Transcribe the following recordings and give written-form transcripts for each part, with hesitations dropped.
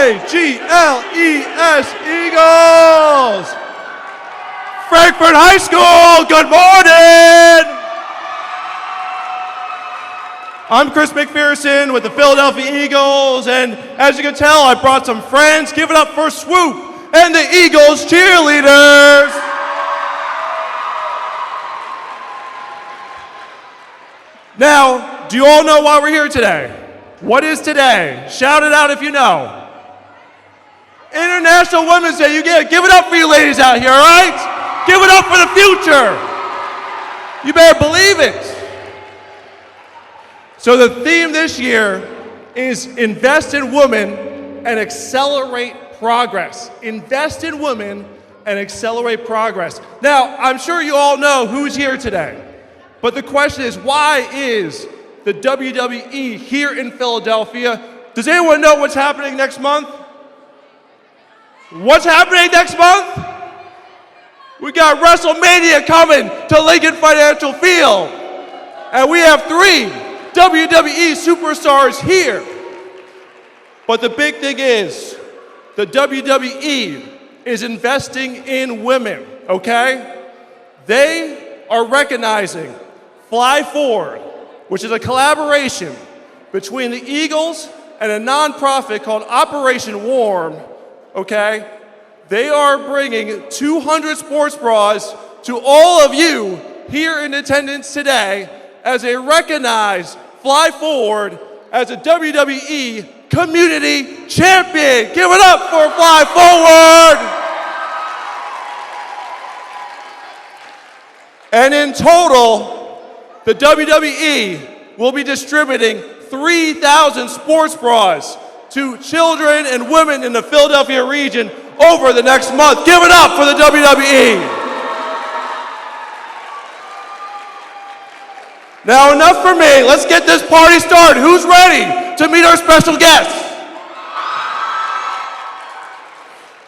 E-A-G-L-E-S, Eagles! Frankford High School, good morning! I'm Chris McPherson with the Philadelphia Eagles, and as you can tell, I brought some friends. Give it up for Swoop and the Eagles cheerleaders! Now, do you all know why we're here today? What is today? Shout it out if you know. International Women's Day. You get it. Give it up for you ladies out here, all right? Give it up for the future. You better believe it. So the theme this year is invest in women and accelerate progress. Invest in women and accelerate progress. Now, I'm sure you all know who's here today. But the question is, why is the WWE here in Philadelphia? Does anyone know what's happening next month? What's happening next month? We got WrestleMania coming to Lincoln Financial Field. And we have 3 WWE superstars here. But the big thing is, the WWE is investing in women, okay? They are recognizing Fly Forward, which is a collaboration between the Eagles and a nonprofit called Operation Warm, okay? They are bringing 200 sports bras to all of you here in attendance today as they recognize Fly Forward as a WWE Community Champion. Give it up for Fly Forward! And in total, the WWE will be distributing 3,000 sports bras to children and women in the Philadelphia region over the next month. Give it up for the WWE. Now enough for me. Let's get this party started. Who's ready to meet our special guests?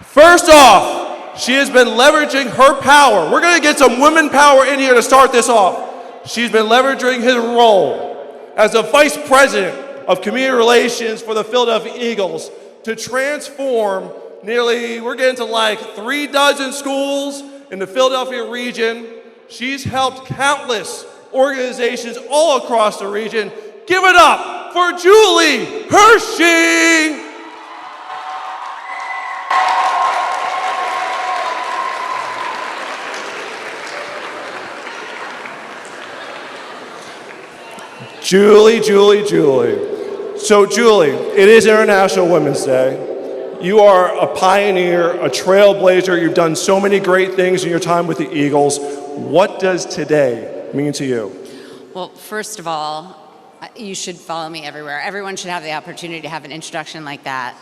First off, she has been leveraging her power. We're going to get some women power in here to start this off. She's been leveraging his role as the Vice President of Community Relations for the Philadelphia Eagles to transform we're getting to like 36 schools in the Philadelphia region. She's helped countless organizations all across the region. Give it up for Julie Hershey! Julie. So Julie, it is International Women's Day. You are a pioneer, a trailblazer. You've done so many great things in your time with the Eagles. What does today mean to you? Well, first of all, you should follow me everywhere. Everyone should have the opportunity to have an introduction like that.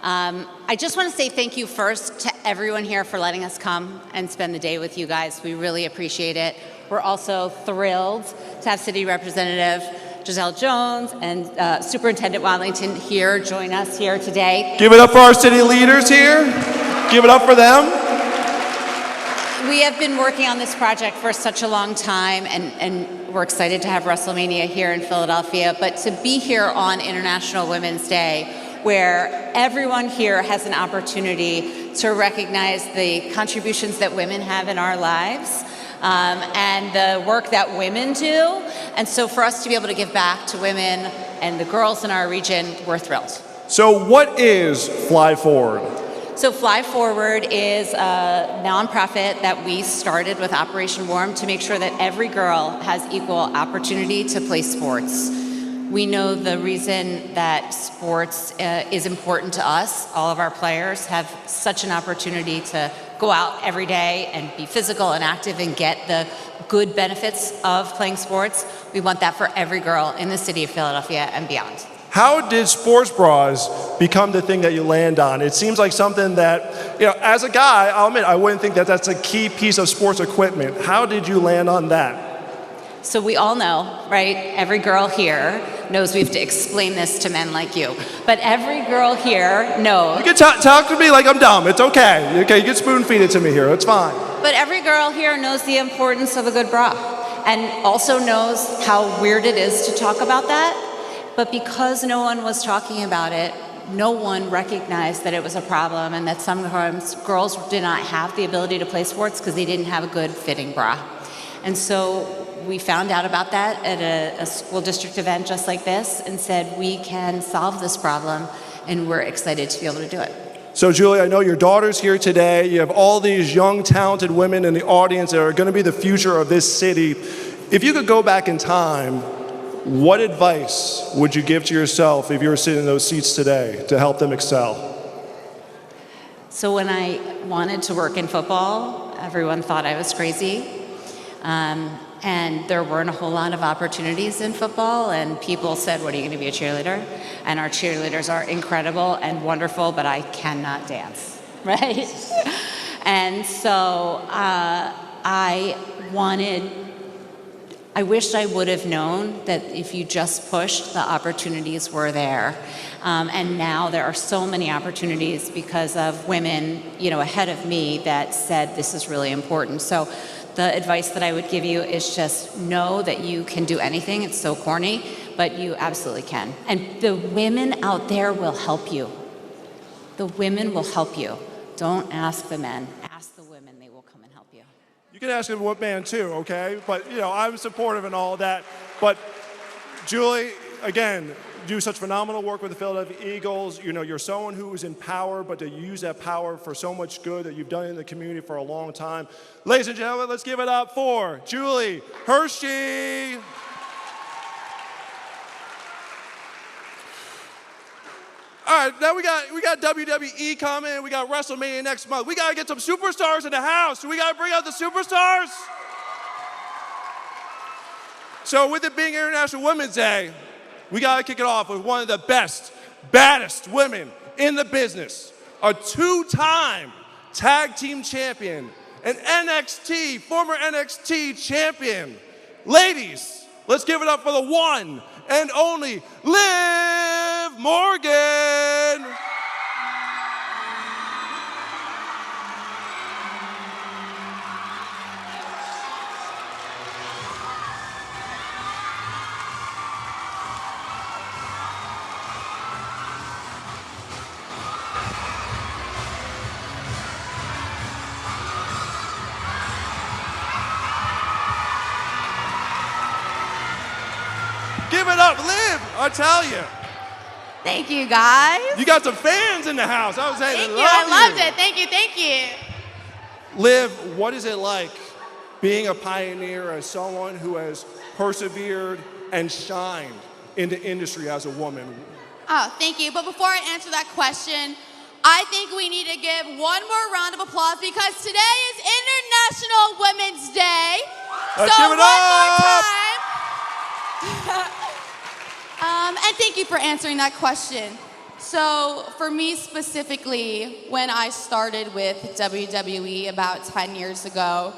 I just want to say thank you first to everyone here for letting us come and spend the day with you guys. We really appreciate it. We're also thrilled to have City Representative Giselle Jones and Superintendent Wadlington here join us here today. Give it up for our city leaders here. Give it up for them. We have been working on this project for such a long time, and we're excited to have WrestleMania here in Philadelphia, but to be here on International Women's Day, where everyone here has an opportunity to recognize the contributions that women have in our lives, and the work that women do. And so for us to be able to give back to women and the girls in our region, we're thrilled. So what is Fly Forward? So Fly Forward is a nonprofit that we started with Operation Warm to make sure that every girl has equal opportunity to play sports. We know the reason that sports is important to us. All of our players have such an opportunity to go out every day and be physical and active and get the good benefits of playing sports. We want that for every girl in the city of Philadelphia and beyond. How did sports bras become the thing that you land on? It seems like something that, as a guy, I'll admit, I wouldn't think that that's a key piece of sports equipment. How did you land on that? So we all know, right? Every girl here knows we have to explain this to men like you. But every girl here knows. You can talk to me like I'm dumb. It's okay. Okay, you can spoon feed it to me here. It's fine. But every girl here knows the importance of a good bra and also knows how weird it is to talk about that. But because no one was talking about it, no one recognized that it was a problem and that sometimes girls did not have the ability to play sports because they didn't have a good fitting bra. And so we found out about that at a school district event just like this and said we can solve this problem, and we're excited to be able to do it. So Julie, I know your daughter's here today. You have all these young, talented women in the audience that are going to be the future of this city. If you could go back in time, what advice would you give to yourself if you were sitting in those seats today to help them excel? So when I wanted to work in football, everyone thought I was crazy. And there weren't a whole lot of opportunities in football, and people said, what, are you going to be a cheerleader? And our cheerleaders are incredible and wonderful, but I cannot dance, right? And so I wished I would have known that if you just pushed, the opportunities were there. And now there are so many opportunities because of women, ahead of me that said this is really important. So the advice that I would give you is just know that you can do anything. It's so corny, but you absolutely can. And the women out there will help you. The women will help you. Don't ask the men. Ask the women. They will come and help you. You can ask him what man too, okay? But, I'm supportive and all that. But Julie, again, you do such phenomenal work with the Philadelphia Eagles. You're someone who is in power, but to use that power for so much good that you've done in the community for a long time. Ladies and gentlemen, let's give it up for Julie Hershey. All right, now we got WWE coming. We got WrestleMania next month. We got to get some superstars in the house. So we got to bring out the superstars. So with it being International Women's Day, we got to kick it off with one of the best, baddest women in the business, a two-time tag team champion, an former NXT champion. Ladies, let's give it up for the one and only Liv Morgan. Give it up, Liv, I tell you. Thank you, guys. You got some fans in the house. I was saying, Thank you, I loved it. Thank you. Liv, what is it like being a pioneer as someone who has persevered and shined in the industry as a woman? Oh, thank you. But before I answer that question, I think we need to give one more round of applause because today is International Women's Day. Let's give it one up. more time. And thank you for answering that question. So for me specifically, when I started with WWE about 10 years ago,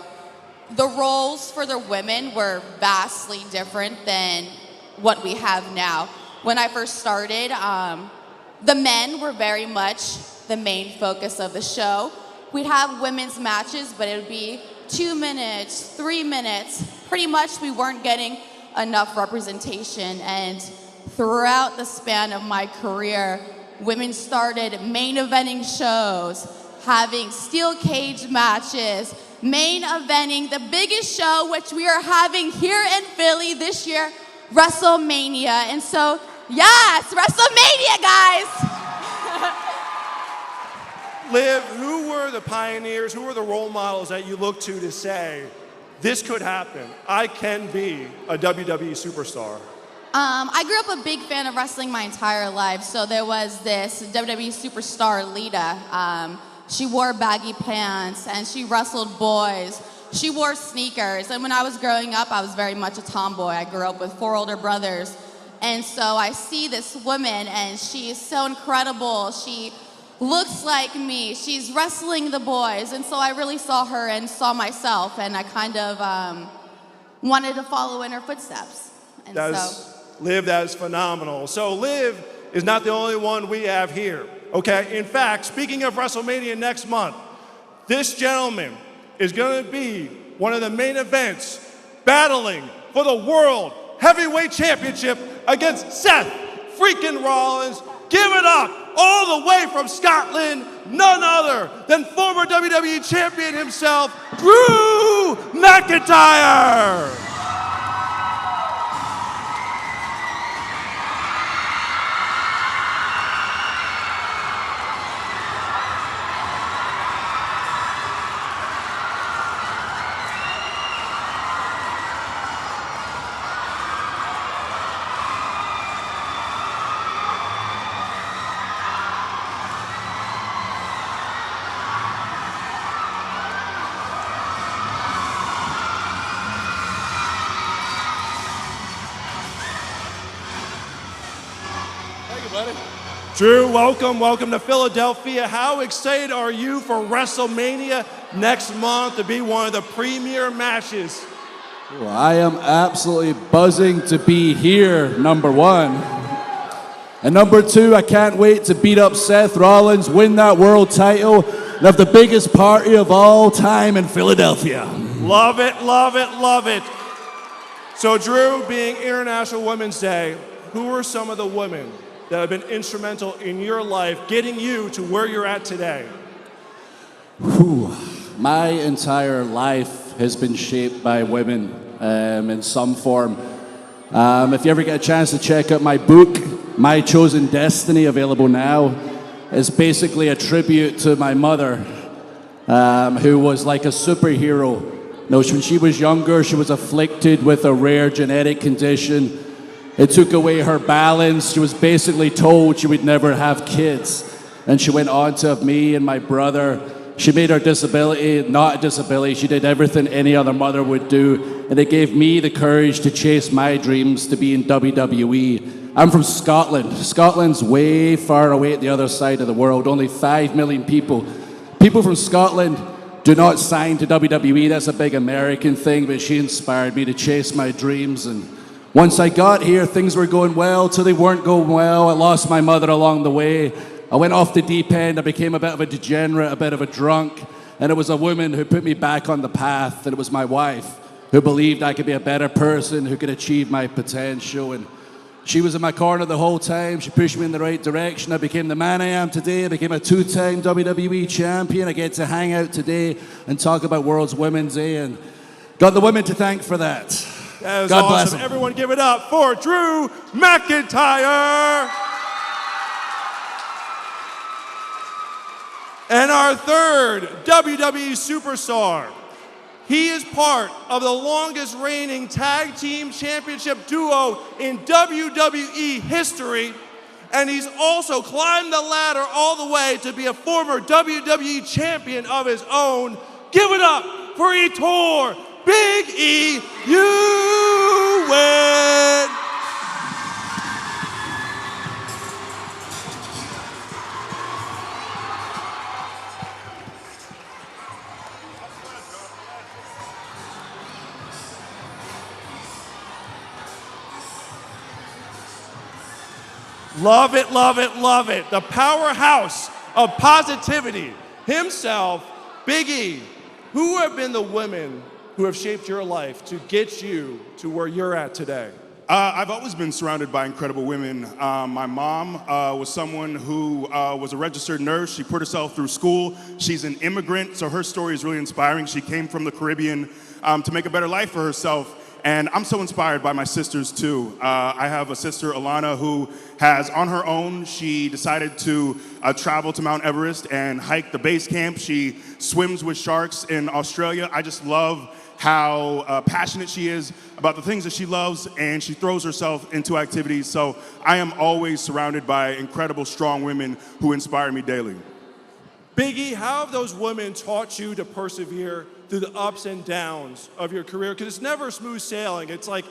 the roles for the women were vastly different than what we have now. When I first started, the men were very much the main focus of the show. We'd have women's matches, but it would be 2 minutes, 3 minutes. Pretty much we weren't getting enough representation, and throughout the span of my career, women started main eventing shows, having steel cage matches, main eventing the biggest show which we are having here in Philly this year, WrestleMania. And so, yes, WrestleMania, guys! Liv, who were the pioneers, who were the role models that you look to say, this could happen, I can be a WWE superstar? I grew up a big fan of wrestling my entire life. So there was this WWE superstar, Lita. She wore baggy pants and she wrestled boys. She wore sneakers. And when I was growing up, I was very much a tomboy. I grew up with 4 older brothers. And so I see this woman, and she is so incredible. She looks like me. She's wrestling the boys. And so I really saw her and saw myself, and I kind of wanted to follow in her footsteps. And Liv, that is phenomenal. So Liv is not the only one we have here, okay? In fact, speaking of WrestleMania next month, this gentleman is going to be one of the main events, battling for the World Heavyweight Championship against Seth freaking Rollins. Give it up all the way from Scotland, none other than former WWE Champion himself, Drew McIntyre. Drew, welcome to Philadelphia. How excited are you for WrestleMania next month to be one of the premier matches? Well, I am absolutely buzzing to be here, number one. And number two, I can't wait to beat up Seth Rollins, win that world title, and have the biggest party of all time in Philadelphia. Love it, love it, love it. So Drew, being International Women's Day, who are some of the women that have been instrumental in your life, getting you to where you're at today? My entire life has been shaped by women in some form. If you ever get a chance to check out my book, My Chosen Destiny, available now, is basically a tribute to my mother, who was like a superhero. When she was younger, she was afflicted with a rare genetic condition. It took away her balance. She was basically told she would never have kids. And she went on to have me and my brother. She made her disability not a disability. She did everything any other mother would do. And it gave me the courage to chase my dreams to be in WWE. I'm from Scotland. Scotland's way far away at the other side of the world. Only 5 million people. People from Scotland do not sign to WWE. That's a big American thing, but she inspired me to chase my dreams. And once I got here, things were going well till they weren't going well. I lost my mother along the way. I went off the deep end. I became a bit of a degenerate, a bit of a drunk. And it was a woman who put me back on the path. And it was my wife who believed I could be a better person, who could achieve my potential. And she was in my corner the whole time. She pushed me in the right direction. I became the man I am today. I became a 2-time WWE champion. I get to hang out today and talk about World's Women's Day. And got the women to thank for that. That is God awesome. bless them. Everyone give it up for Drew McIntyre. And our third WWE superstar. He is part of the longest reigning tag team championship duo in WWE history. And he's also climbed the ladder all the way to be a former WWE champion of his own. Give it up for Etor Big E, you win! Love it, love it, love it. The powerhouse of positivity himself, Big E. Who have been the women who have shaped your life to get you to where you're at today? I've always been surrounded by incredible women. My mom was someone who was a registered nurse. She put herself through school. She's an immigrant, so her story is really inspiring. She came from the Caribbean to make a better life for herself. And I'm so inspired by my sisters too. I have a sister, Alana, who has, on her own, she decided to travel to Mount Everest and hike the base camp. She swims with sharks in Australia. I just love how passionate she is about the things that she loves, and she throws herself into activities. So I am always surrounded by incredible, strong women who inspire me daily. Biggie, how have those women taught you to persevere through the ups and downs of your career? Because it's never smooth sailing. It's like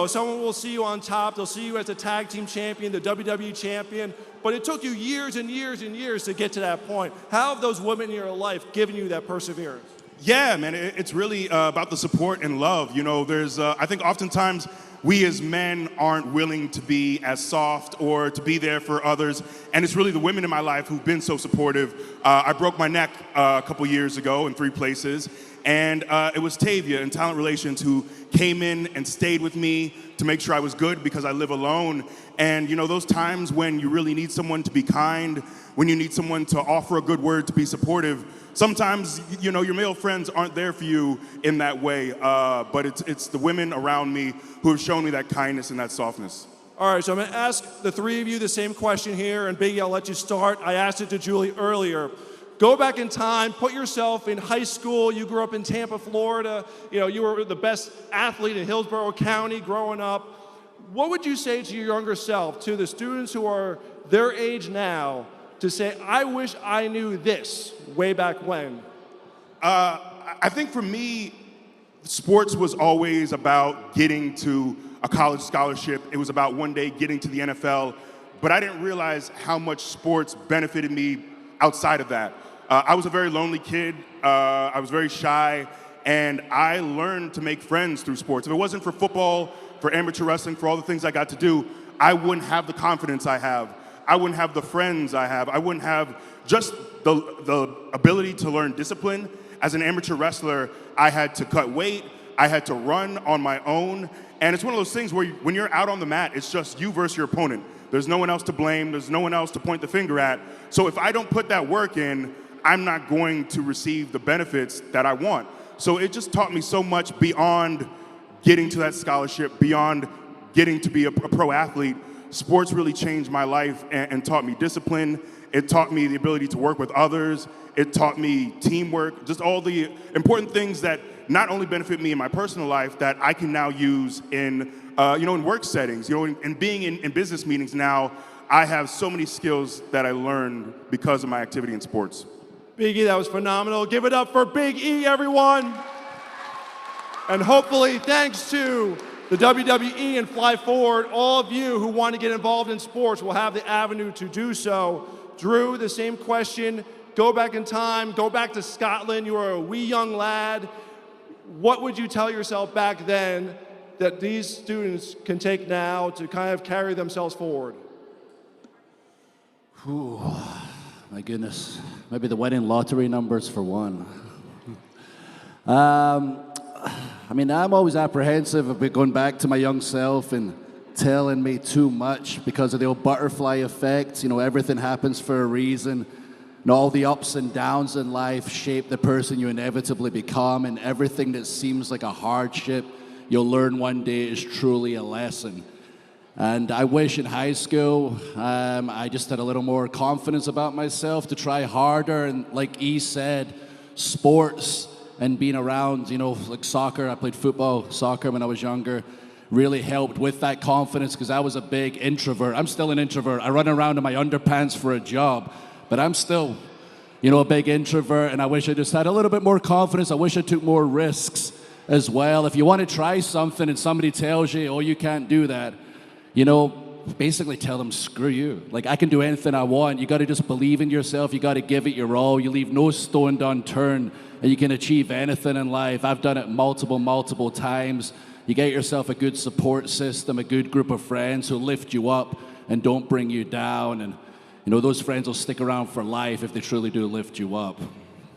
someone will see you on top, they'll see you as a tag team champion, the WWE champion, but it took you years and years and years to get to that point. How have those women in your life given you that perseverance? Yeah, man, it's really about the support and love. I think oftentimes we as men aren't willing to be as soft or to be there for others, and it's really the women in my life who've been so supportive. I broke my neck a couple years ago in 3 places, and it was Tavia in Talent Relations who came in and stayed with me to make sure I was good because I live alone. And those times when you really need someone to be kind, when you need someone to offer a good word, to be supportive, sometimes your male friends aren't there for you in that way, but it's the women around me who have shown me that kindness and that softness. All right, so I'm going to ask the 3 of you the same question here, and Biggie, I'll let you start. I asked it to Julie earlier. Go back in time, put yourself in high school. You grew up in Tampa, Florida. You were the best athlete in Hillsborough County growing up. What would you say to your younger self, to the students who are their age now, to say, I wish I knew this way back when? I think for me, sports was always about getting to a college scholarship. It was about one day getting to the NFL, but I didn't realize how much sports benefited me outside of that. I was a very lonely kid. I was very shy, and I learned to make friends through sports. If it wasn't for football, for amateur wrestling, for all the things I got to do, I wouldn't have the confidence I have. I wouldn't have the friends I have. I wouldn't have just the ability to learn discipline. As an amateur wrestler, I had to cut weight. I had to run on my own. And it's one of those things where when you're out on the mat, it's just you versus your opponent. There's no one else to blame. There's no one else to point the finger at. So if I don't put that work in, I'm not going to receive the benefits that I want. So it just taught me so much beyond getting to that scholarship, beyond getting to be a pro athlete. Sports really changed my life and taught me discipline. It taught me the ability to work with others. It taught me teamwork, just all the important things that not only benefit me in my personal life that I can now use in work settings, and being in business meetings now. I have so many skills that I learned because of my activity in sports. Big E, that was phenomenal. Give it up for Big E, everyone. And hopefully, thanks to the WWE and Fly Forward, all of you who want to get involved in sports will have the avenue to do so. Drew, the same question. Go back in time, go back to Scotland. You were a wee young lad. What would you tell yourself back then that these students can take now to kind of carry themselves forward? Ooh, my goodness. Maybe the winning lottery numbers for one. I'm always apprehensive of going back to my young self and telling me too much because of the old butterfly effect. Everything happens for a reason. And all the ups and downs in life shape the person you inevitably become, and everything that seems like a hardship, you'll learn one day is truly a lesson. And I wish in high school, I just had a little more confidence about myself to try harder. And like E said, sports and being around, like soccer. I played soccer when I was younger, really helped with that confidence because I was a big introvert. I'm still an introvert. I run around in my underpants for a job, but I'm still, a big introvert, and I wish I just had a little bit more confidence. I wish I took more risks as well. If you want to try something and somebody tells you, oh, you can't do that, basically tell them, screw you. Like, I can do anything I want. You got to just believe in yourself. You got to give it your all. You leave no stone unturned, and you can achieve anything in life. I've done it multiple times. You get yourself a good support system, a good group of friends who lift you up and don't bring you down. And, those friends will stick around for life if they truly do lift you up.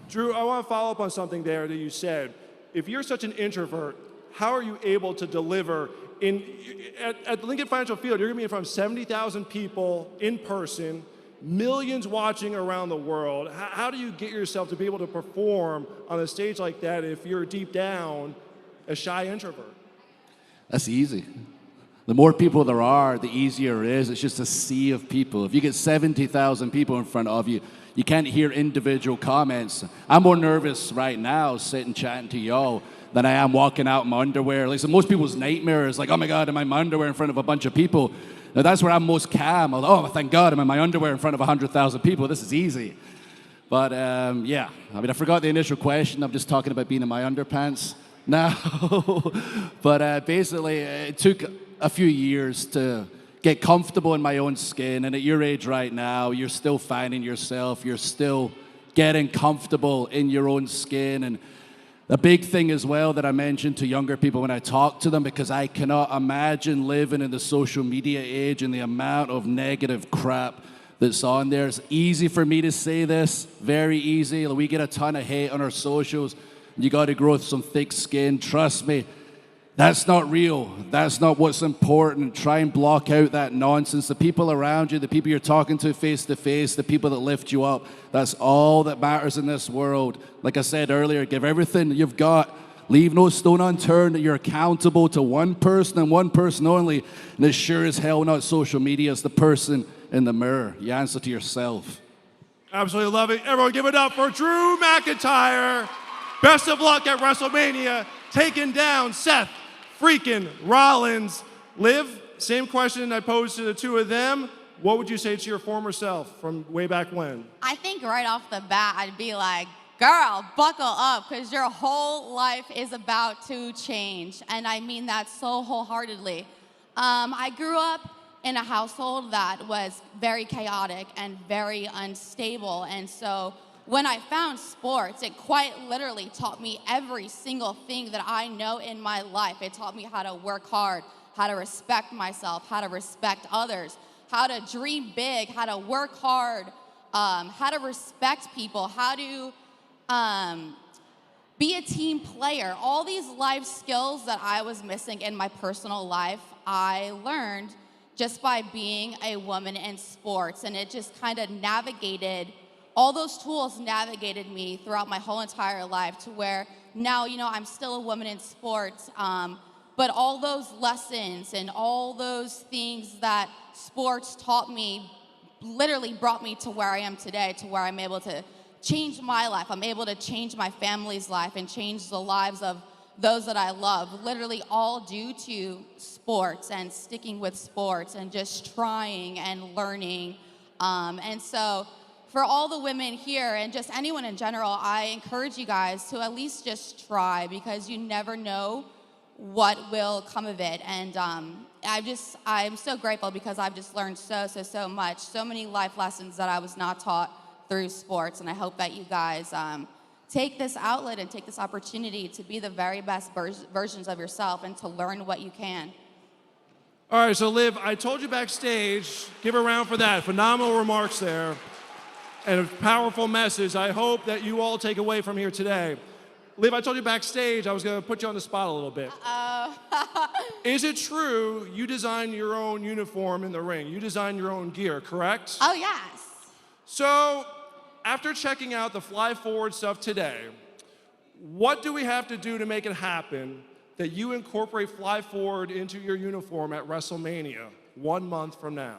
Drew, I want to follow up on something there that you said. If you're such an introvert, how are you able to deliver at the Lincoln Financial Field? You're going to be in front of 70,000 people in person, millions watching around the world. How do you get yourself to be able to perform on a stage like that if you're deep down a shy introvert? That's easy. The more people there are, the easier it is. It's just a sea of people. If you get 70,000 people in front of you, you can't hear individual comments. I'm more nervous right now sitting chatting to y'all than I am walking out in my underwear. Like, so most people's nightmare is like, oh my God, I'm in my underwear in front of a bunch of people. Now that's where I'm most calm. Oh, thank God I'm in my underwear in front of 100,000 people. This is easy. But I forgot the initial question. I'm just talking about being in my underpants. No, but basically it took a few years to get comfortable in my own skin. And at your age right now, you're still finding yourself. You're still getting comfortable in your own skin. And the big thing as well that I mentioned to younger people when I talk to them, because I cannot imagine living in the social media age and the amount of negative crap that's on there. It's easy for me to say this, very easy. We get a ton of hate on our socials. You got to grow some thick skin. Trust me, that's not real. That's not what's important. Try and block out that nonsense. The people around you, the people you're talking to face, the people that lift you up, that's all that matters in this world. Like I said earlier, give everything you've got. Leave no stone unturned. You're accountable to one person and one person only. And it's sure as hell not social media. It's the person in the mirror. You answer to yourself. Absolutely love it. Everyone give it up for Drew McIntyre. Best of luck at WrestleMania, taking down Seth freaking Rollins. Liv, same question I posed to the two of them. What would you say to your former self from way back when? I think right off the bat, I'd be like, girl, buckle up, because your whole life is about to change. And I mean that so wholeheartedly. I grew up in a household that was very chaotic and very unstable. And so when I found sports, it quite literally taught me every single thing that I know in my life. It taught me how to work hard, how to respect myself, how to respect others, how to dream big, how to work hard, how to respect people, how to be a team player. All these life skills that I was missing in my personal life, I learned just by being a woman in sports. And it just kind of all those tools navigated me throughout my whole entire life to where now, I'm still a woman in sports, but all those lessons and all those things that sports taught me literally brought me to where I am today, to where I'm able to change my life. I'm able to change my family's life and change the lives of those that I love, literally all due to sports and sticking with sports and just trying and learning. And so for all the women here and just anyone in general, I encourage you guys to at least just try, because you never know what will come of it. And I'm so grateful because I've just learned so much, so many life lessons that I was not taught through sports. And I hope that you guys take this outlet and take this opportunity to be the very best versions of yourself and to learn what you can. All right, so Liv, I told you backstage, give a round for that. Phenomenal remarks there. And a powerful message I hope that you all take away from here today. Liv, I told you backstage I was going to put you on the spot a little bit. Is it true you designed your own uniform in the ring? You designed your own gear, correct? Oh, yes. So, after checking out the Fly Forward stuff today, what do we have to do to make it happen that you incorporate Fly Forward into your uniform at WrestleMania 1 month from now?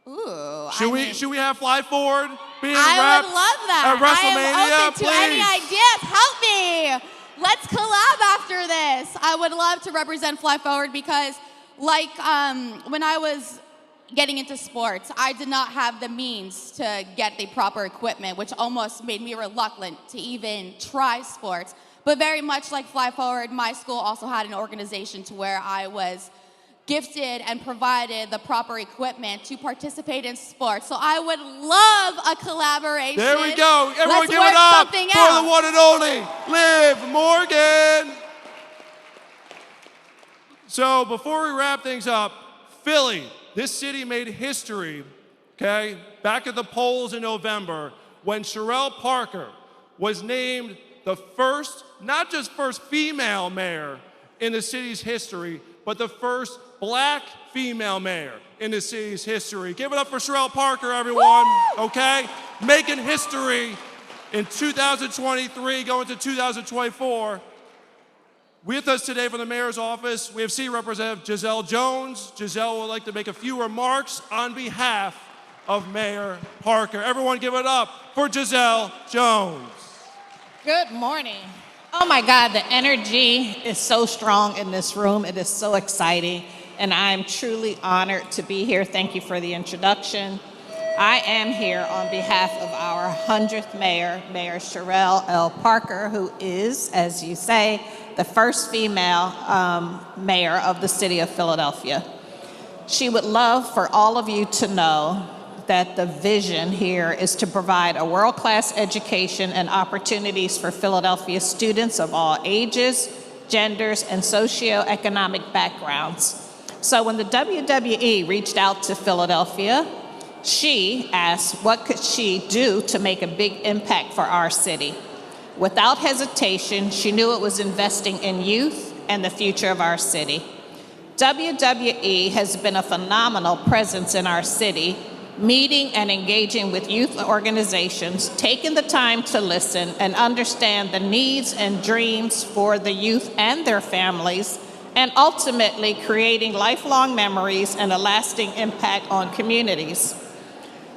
Ooh, Should we have Fly Forward being I wrapped would love that. at WrestleMania? I am open to Please. any ideas. Help me. Let's collab after this. I would love to represent Fly Forward because, like, when I was getting into sports, I did not have the means to get the proper equipment, which almost made me reluctant to even try sports. But very much like Fly Forward, my school also had an organization to where I was gifted and provided the proper equipment to participate in sports. So I would love a collaboration. There we go. Everyone Let's give work it up something for out. the one and only Liv Morgan. So before we wrap things up, Philly, this city made history, okay, back at the polls in November when Sherelle Parker was named the first, not just first female mayor in the city's history, but the first Black female mayor in the city's history. Give it up for Sherelle Parker, everyone, okay? Making history in 2023, going to 2024. With us today from the mayor's office, we have City Representative Giselle Jones. Giselle would like to make a few remarks on behalf of Mayor Parker. Everyone give it up for Giselle Jones. Good morning. Oh my God, the energy is so strong in this room. It is so exciting, and I'm truly honored to be here. Thank you for the introduction. I am here on behalf of our 100th mayor, Mayor Sherelle L. Parker, who is, as you say, the first female mayor of the city of Philadelphia. She would love for all of you to know that the vision here is to provide a world-class education and opportunities for Philadelphia students of all ages, genders, and socioeconomic backgrounds. So when the WWE reached out to Philadelphia, she asked what could she do to make a big impact for our city. Without hesitation, she knew it was investing in youth and the future of our city. WWE has been a phenomenal presence in our city, meeting and engaging with youth organizations, taking the time to listen and understand the needs and dreams for the youth and their families, and ultimately creating lifelong memories and a lasting impact on communities.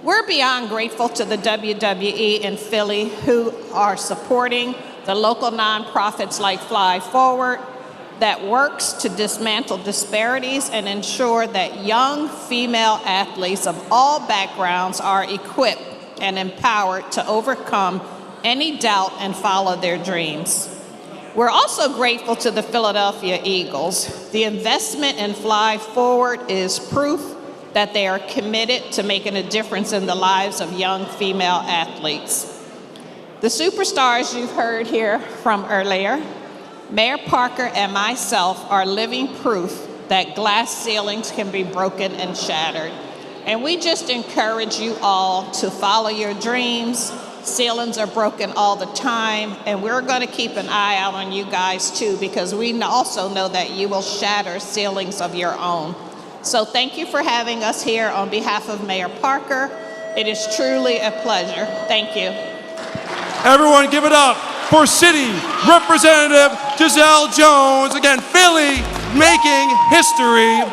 We're beyond grateful to the WWE in Philly who are supporting the local nonprofits like Fly Forward that works to dismantle disparities and ensure that young female athletes of all backgrounds are equipped and empowered to overcome any doubt and follow their dreams. We're also grateful to the Philadelphia Eagles. The investment in Fly Forward is proof that they are committed to making a difference in the lives of young female athletes. The superstars you've heard here from earlier, Mayor Parker and myself are living proof that glass ceilings can be broken and shattered. And we just encourage you all to follow your dreams. Ceilings are broken all the time, and we're going to keep an eye out on you guys too, because we also know that you will shatter ceilings of your own. So thank you for having us here on behalf of Mayor Parker. It is truly a pleasure. Thank you. Everyone give it up for City Representative Giselle Jones. Again, Philly making history.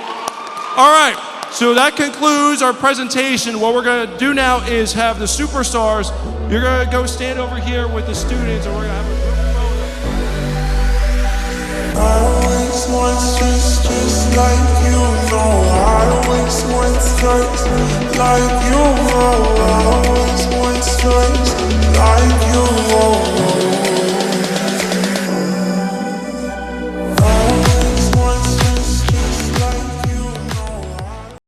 All right, so that concludes our presentation. What we're gonna do now is have the superstars. You're gonna go stand over here with the students, and we're gonna have a group photo. I always want just like you know. I always want stripes like you know. I always want stripes like you know.